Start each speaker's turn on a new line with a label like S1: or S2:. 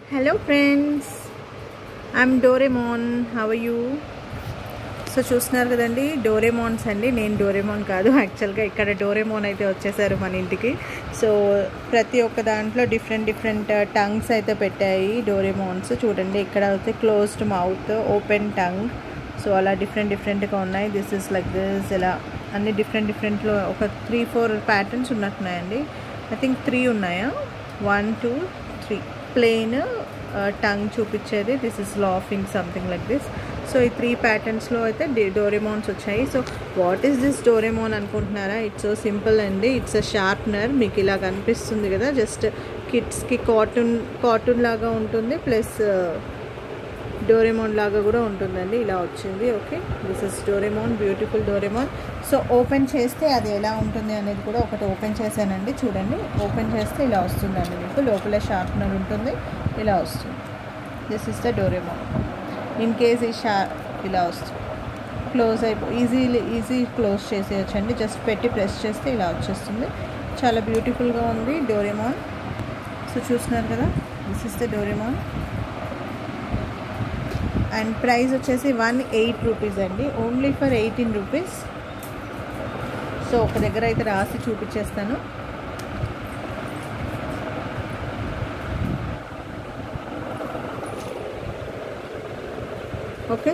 S1: Hello friends, I'm Doraemon. How are you? So చూస్తున్నారు కదండి డోరేమోన్స్ అండి. నేను డోరేమోన్ కాదు, యాక్చువల్గా ఇక్కడ డోరేమోన్ అయితే వచ్చేసారు మన ఇంటికి. సో ప్రతి ఒక్క దాంట్లో డిఫరెంట్ టంగ్స్ అయితే పెట్టాయి డోరేమోన్స్. చూడండి ఇక్కడ అయితే closed mouth, open tongue, so అలా డిఫరెంట్గా ఉన్నాయి. దిస్ ఇస్ లైక్ దిస్, ఇలా అన్ని డిఫరెంట్లో ఒక 3-4 ప్యాటర్న్స్ ఉన్నట్టున్నాయండి. ఐ థింక్ 3 ఉన్నాయా, 1 2 3 ప్లెయిన్ టంగ్ చూపించేది. This is laughing something like this. So ఈ 3 ప్యాటర్న్స్లో అయితే డోరేమోన్స్ వచ్చాయి. So what is this Doraemon అనుకుంటున్నారా? ఇట్స్ సో సింపుల్ అండి. It's a sharpener. మీకు ఇలా కనిపిస్తుంది కదా, జస్ట్ కిడ్స్కి కార్టూన్ లాగా ఉంటుంది, ప్లస్ డోరేమోన్ లాగా కూడా ఉంటుందండి. ఇలా వచ్చింది. Okay, this is Doraemon, beautiful Doraemon. So open చేస్తే అది ఎలా ఉంటుంది అనేది కూడా ఒకటి ఓపెన్ చేశానండి. చూడండి, ఓపెన్ చేస్తే ఇలా వస్తుందండి. మీకు లోపల షార్ప్నర్ ఉంటుంది, ఇలా వస్తుంది. This is the Doraemon. In case ఈ ఇలా వస్తుంది, క్లోజ్ ఈజీ క్లోజ్ చేసేయచ్చండి. జస్ట్ పెట్టి ప్రెస్ చేస్తే ఇలా వచ్చేస్తుంది. చాలా బ్యూటిఫుల్గా ఉంది డోరేమోన్. సో చూస్తున్నారు కదా, this is the Doraemon. And price వచ్చేసి 108 రూపీస్ అండి, ఓన్లీ ఫర్ 18 రూపీస్. సో ఒక దగ్గర అయితే రాసి చూపించేస్తాను. ఓకే.